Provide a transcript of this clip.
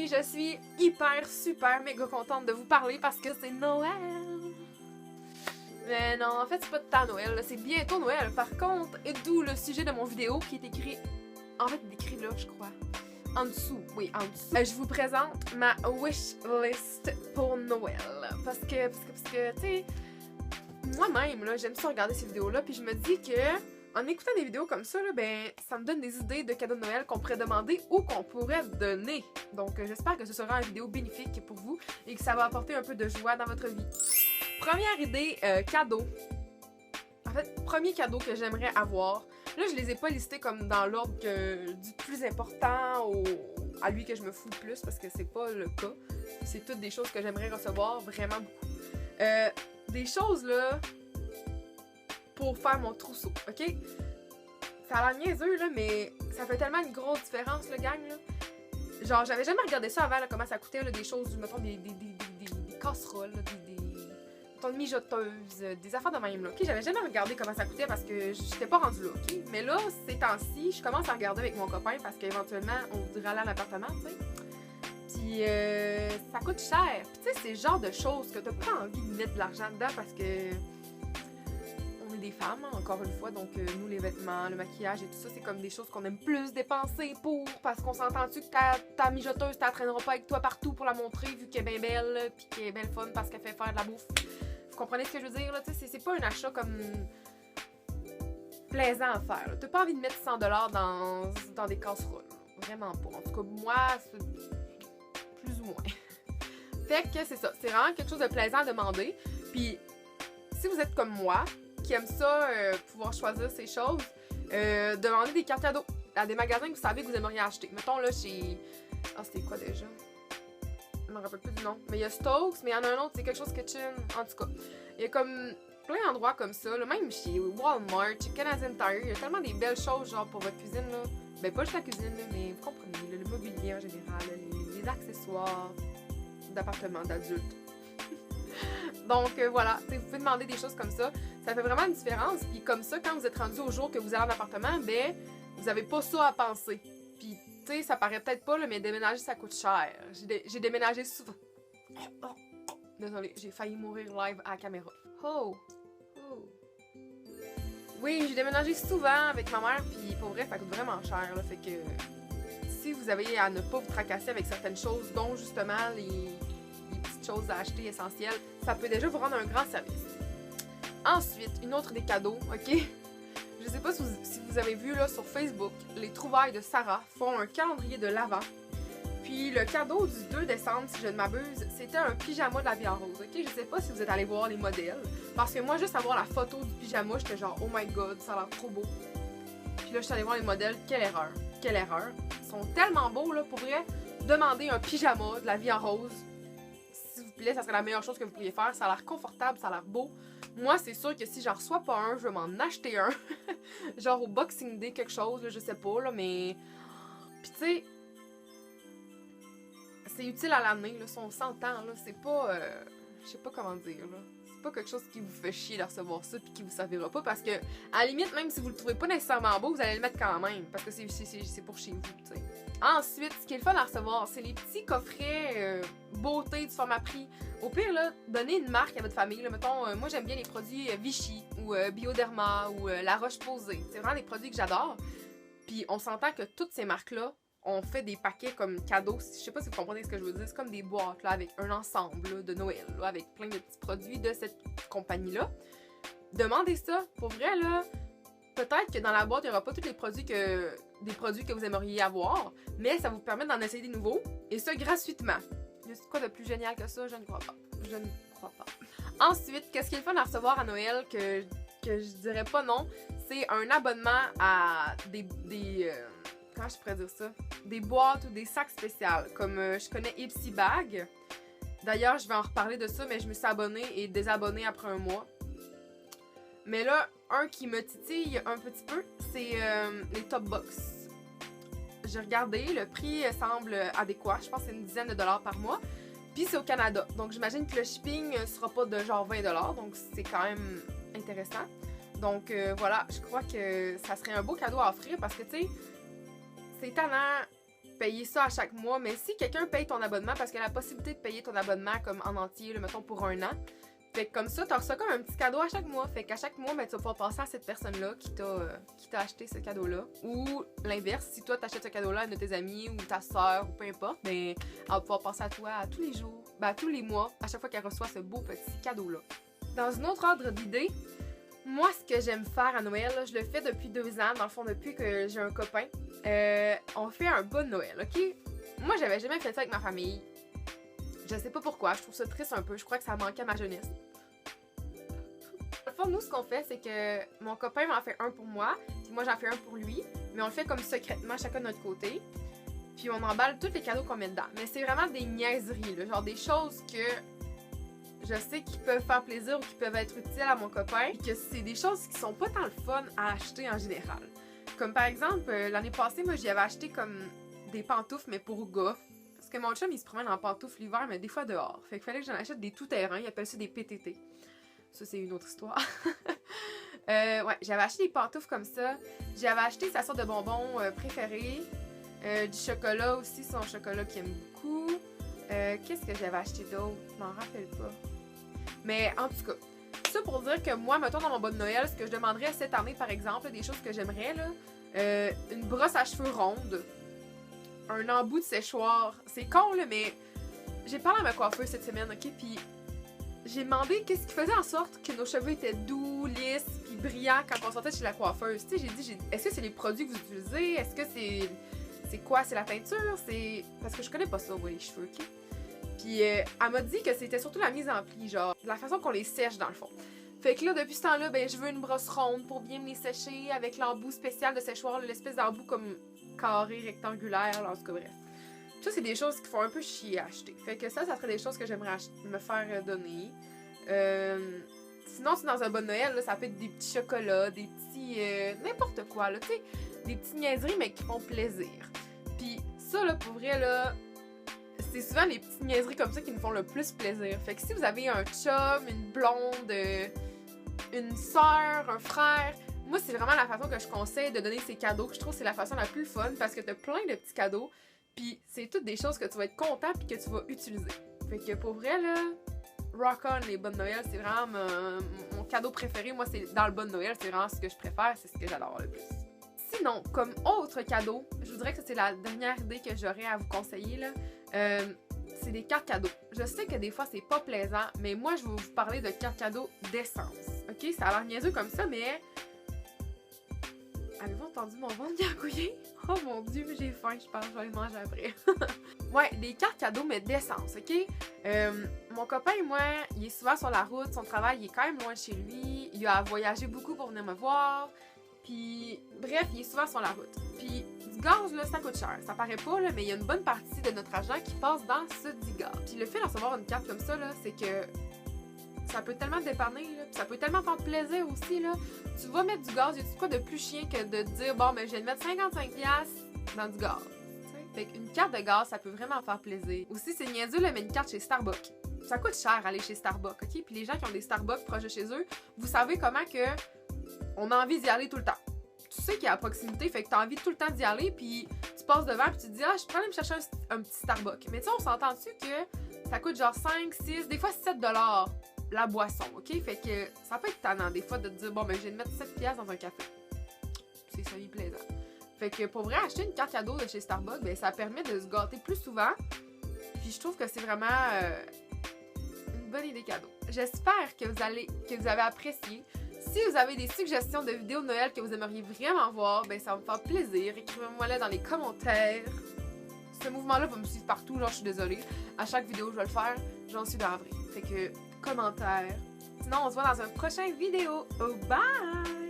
Aujourd'hui, je suis hyper, super, méga contente de vous parler parce que c'est Noël. Mais non, en fait, c'est pas de temps Noël, c'est bientôt Noël. Par contre, et d'où le sujet de mon vidéo qui est écrit, en fait, écrit là, je crois. En dessous, oui, en dessous. Je vous présente ma wish list pour Noël. Parce que tu sais, moi-même, là, j'aime ça regarder ces vidéos-là, puis je me dis que en écoutant des vidéos comme ça, là, ben, ça me donne des idées de cadeaux de Noël qu'on pourrait demander ou qu'on pourrait donner. Donc, j'espère que ce sera une vidéo bénéfique pour vous et que ça va apporter un peu de joie dans votre vie. Première idée, cadeau. En fait, premier cadeau que j'aimerais avoir. Là, je les ai pas listés comme dans l'ordre du plus important à lui que je me fous le plus parce que c'est pas le cas. C'est toutes des choses que j'aimerais recevoir vraiment beaucoup. Des choses, là, pour faire mon trousseau, ok? Ça a l'air niaiseux, là, mais ça fait tellement une grosse différence, le gang, là. Genre, j'avais jamais regardé ça avant, là, comment ça coûtait, là, des choses, mettons, des casseroles, là, mettons, des mijoteuses, des affaires de même, là, ok? J'avais jamais regardé comment ça coûtait parce que j'étais pas rendue là, ok? Mais là, ces temps-ci, je commence à regarder avec mon copain parce qu'éventuellement, on voudrait aller à l'appartement, tu sais. Puis, ça coûte cher. Puis, tu sais, c'est le genre de choses que t'as pas envie de mettre de l'argent dedans parce que des femmes, encore une fois, donc nous, les vêtements, le maquillage et tout ça, c'est comme des choses qu'on aime plus dépenser pour, parce qu'on s'entend-tu que ta mijoteuse, t'la traînera pas avec toi partout pour la montrer, vu qu'elle est bien belle, puis qu'elle est bien fun parce qu'elle fait faire de la bouffe. Vous comprenez ce que je veux dire, là? Tu sais, c'est pas un achat comme plaisant à faire. T'as pas envie de mettre 100$ dans des casseroles. Vraiment pas. En tout cas, moi, c'est plus ou moins. Fait que c'est ça. C'est vraiment quelque chose de plaisant à demander. Puis, si vous êtes comme moi, qui aiment ça, pouvoir choisir ces choses, demandez des cartes cadeaux à des magasins que vous savez que vous aimeriez acheter. Mettons là chez... Ah, c'était quoi déjà? Je me rappelle plus du nom. Mais il y a Stokes, mais il y en a un autre, c'est quelque chose Kitchen. En tout cas, il y a comme plein d'endroits comme ça, là, même chez Walmart, chez Canadian Tire, il y a tellement des belles choses genre pour votre cuisine, là. Ben pas juste la cuisine, là, mais vous comprenez, là, le mobilier en général, là, les accessoires d'appartement d'adultes. Donc voilà, vous pouvez demander des choses comme ça. Ça fait vraiment une différence. Puis comme ça, quand vous êtes rendu au jour que vous allez en appartement, ben, vous avez pas ça à penser. Puis, tu sais, ça paraît peut-être pas, là, mais déménager, ça coûte cher. J'ai déménagé souvent. Désolée, j'ai failli mourir live à la caméra. Oh! Oh! Oui, j'ai déménagé souvent avec ma mère, puis pour vrai, ça coûte vraiment cher, là. Fait que si vous avez à ne pas vous tracasser avec certaines choses, dont justement les choses à acheter essentielles, ça peut déjà vous rendre un grand service. Ensuite, une autre des cadeaux, ok? Je sais pas si vous avez vu là sur Facebook, les trouvailles de Sarah font un calendrier de l'Avent. Puis le cadeau du 2 décembre, si je ne m'abuse, c'était un pyjama de la vie en rose, ok? Je sais pas si vous êtes allé voir les modèles, parce que moi, juste à voir la photo du pyjama, j'étais genre, oh my god, ça a l'air trop beau. Puis là, je suis allée voir les modèles, quelle erreur, quelle erreur. Ils sont tellement beaux, là, pour vrai, demander un pyjama de la vie en rose, s'il vous plaît, ça serait la meilleure chose que vous pourriez faire. Ça a l'air confortable, ça a l'air beau. Moi, c'est sûr que si j'en reçois pas un, je vais m'en acheter un. Genre au Boxing Day, quelque chose, là, je sais pas, là, mais... Puis tu sais, c'est utile à l'année, là, si on s'entend, là, c'est pas... je sais pas comment dire, là. C'est pas quelque chose qui vous fait chier de recevoir ça puis qui vous servira pas, parce que, à la limite, même si vous le trouvez pas nécessairement beau, vous allez le mettre quand même, parce que c'est pour chez vous, tu sais. Ensuite, ce qui est le fun à recevoir, c'est les petits coffrets beauté du format prix. Au pire, là, donnez une marque à votre famille. Là, mettons, moi j'aime bien les produits Vichy ou Bioderma ou La Roche-Posay. C'est vraiment des produits que j'adore. Puis on s'entend que toutes ces marques-là ont fait des paquets comme cadeaux. Je sais pas si vous comprenez ce que je veux dire. C'est comme des boîtes là, avec un ensemble là, de Noël, là, avec plein de petits produits de cette compagnie-là. Demandez ça. Pour vrai, là, peut-être que dans la boîte, il n'y aura pas tous les produits des produits que vous aimeriez avoir, mais ça vous permet d'en essayer des nouveaux, et ça gratuitement. Il y a quoi de plus génial que ça? Je ne crois pas. Je ne crois pas. Ensuite, qu'est-ce qui est le fun à recevoir à Noël que je dirais pas non, c'est un abonnement à comment je pourrais dire ça? Des boîtes ou des sacs spéciaux, comme je connais Ipsy Bag. D'ailleurs, je vais en reparler de ça, mais je me suis abonnée et désabonnée après un mois. Mais là, un qui me titille un petit peu, c'est les Top Box. J'ai regardé, le prix semble adéquat. Je pense que c'est une dizaine de dollars par mois. Puis c'est au Canada. Donc j'imagine que le shipping sera pas de genre 20$. Donc c'est quand même intéressant. Donc voilà, je crois que ça serait un beau cadeau à offrir parce que tu sais, c'est étonnant payer ça à chaque mois, mais si quelqu'un paye ton abonnement, parce qu'il y a la possibilité de payer ton abonnement comme en entier, là, mettons pour 1 an, fait que comme ça, tu reçois comme un petit cadeau à chaque mois. Fait qu'à chaque mois, ben, tu vas pouvoir passer à cette personne-là qui t'a acheté ce cadeau-là. Ou l'inverse, si toi t'achètes ce cadeau-là à une de tes amis ou ta soeur ou peu importe, ben, elle va pouvoir passer à toi à tous les jours, ben, à tous les mois, à chaque fois qu'elle reçoit ce beau petit cadeau-là. Dans un autre ordre d'idée, moi, ce que j'aime faire à Noël, là, je le fais depuis 2 ans, dans le fond, depuis que j'ai un copain. On fait un bas de Noël, ok? Moi, j'avais jamais fait ça avec ma famille. Je sais pas pourquoi, je trouve ça triste un peu, je crois que ça manquait à ma jeunesse. Dans le fond, nous, ce qu'on fait, c'est que mon copain m'en fait un pour moi, puis moi, j'en fais un pour lui, mais on le fait comme secrètement, chacun de notre côté. Puis on emballe tous les cadeaux qu'on met dedans. Mais c'est vraiment des niaiseries, là, genre des choses que je sais qui peuvent faire plaisir ou qui peuvent être utiles à mon copain, puis que c'est des choses qui sont pas tant le fun à acheter en général. Comme par exemple, l'année passée, moi, j'y avais acheté comme des pantoufles, mais pour gars. Parce que mon chum, il se promène en pantoufles l'hiver, mais des fois dehors. Fait qu'il fallait que j'en achète des tout-terrain. Il appelle ça des PTT. Ça, c'est une autre histoire. Ouais, j'avais acheté des pantoufles comme ça. J'avais acheté sa sorte de bonbons préférés. Du chocolat aussi, son chocolat qu'il aime beaucoup. Qu'est-ce que j'avais acheté d'autre? Je m'en rappelle pas. Mais en tout cas, ça pour dire que moi, mettons dans mon bas de Noël, ce que je demanderais cette année, par exemple, des choses que j'aimerais, là, une brosse à cheveux ronde, un embout de séchoir. C'est con, là, mais j'ai parlé à ma coiffeuse cette semaine, ok? Puis j'ai demandé qu'est-ce qui faisait en sorte que nos cheveux étaient doux, lisses, puis brillants quand on sortait chez la coiffeuse. Tu sais, j'ai dit, est-ce que c'est les produits que vous utilisez? Est-ce que c'est quoi? C'est la teinture? C'est... Parce que je connais pas ça, ouais, les cheveux, ok? Puis elle m'a dit que c'était surtout la mise en pli, genre, la façon qu'on les sèche dans le fond. Fait que là, depuis ce temps-là, ben, je veux une brosse ronde pour bien me les sécher avec l'embout spécial de séchoir, l'espèce d'embout comme carré, rectangulaire, là, en tout cas, bref. Ça, c'est des choses qui font un peu chier à acheter. Fait que ça serait des choses que j'aimerais me faire donner. Sinon, c'est dans un bon Noël, là, ça peut être des petits chocolats, des petits... n'importe quoi, là, tu sais, des petites niaiseries, mais qui font plaisir. Puis ça, là, pour vrai, là... C'est souvent les petites niaiseries comme ça qui me font le plus plaisir. Fait que si vous avez un chum, une blonde, une sœur, un frère, moi c'est vraiment la façon que je conseille de donner ces cadeaux. Je trouve que c'est la façon la plus fun parce que t'as plein de petits cadeaux. Puis c'est toutes des choses que tu vas être content puis que tu vas utiliser. Fait que pour vrai là, rock on les bonnes Noël, c'est vraiment mon cadeau préféré. Moi c'est dans le bon Noël, c'est vraiment ce que je préfère, c'est ce que j'adore le plus. Sinon, comme autre cadeau, je vous dirais que c'est la dernière idée que j'aurais à vous conseiller, là. C'est des cartes cadeaux. Je sais que des fois, c'est pas plaisant, mais moi, je vais vous parler de cartes cadeaux d'essence. OK? Ça a l'air niaiseux comme ça, mais... Avez-vous entendu mon ventre gargouiller? Oh mon Dieu, j'ai faim, je pense que je vais aller manger après. Ouais, des cartes cadeaux, mais d'essence, OK? Mon copain, moi, il est souvent sur la route, son travail, il est quand même loin de chez lui, il a voyagé beaucoup pour venir me voir... Puis, bref, il est souvent sur la route. Puis, du gaz, là, ça coûte cher. Ça paraît pas, là, mais il y a une bonne partie de notre argent qui passe dans ce dit gaz. Puis, le fait de recevoir une carte comme ça, là, c'est que ça peut tellement te dépanner, là. Puis, ça peut tellement faire plaisir aussi, là. Tu vas mettre du gaz, y a-tu quoi de plus chien que de te dire, bon, ben, je vais te mettre 55$ dans du gaz. T'sais? Fait qu'une carte de gaz, ça peut vraiment faire plaisir. Aussi, c'est niaiseux, là, mais une carte chez Starbucks. Ça coûte cher aller chez Starbucks, OK? Puis, les gens qui ont des Starbucks proches de chez eux, vous savez comment que on a envie d'y aller tout le temps. Tu sais qu'il est à proximité, fait que t'as envie tout le temps d'y aller, puis tu passes devant, puis tu te dis, ah, je peux aller me chercher un petit Starbucks. Mais tu sais, on s'entend-tu que ça coûte genre 5, 6, des fois 7$ la boisson, ok? Fait que ça peut être tannant, des fois, de te dire, bon, ben, je vais te mettre 7$ dans un café. C'est semi-plaisant. Fait que pour vrai, acheter une carte cadeau de chez Starbucks, ben, ça permet de se gâter plus souvent. Puis je trouve que c'est vraiment une bonne idée cadeau. J'espère que vous avez apprécié. Si vous avez des suggestions de vidéos de Noël que vous aimeriez vraiment voir, ben ça va me faire plaisir. Écrivez-moi là dans les commentaires. Ce mouvement-là va me suivre partout, genre je suis désolée. À chaque vidéo je vais le faire, j'en suis navrée. Fait que, commentaires. Sinon, on se voit dans un prochain vidéo. Oh, bye!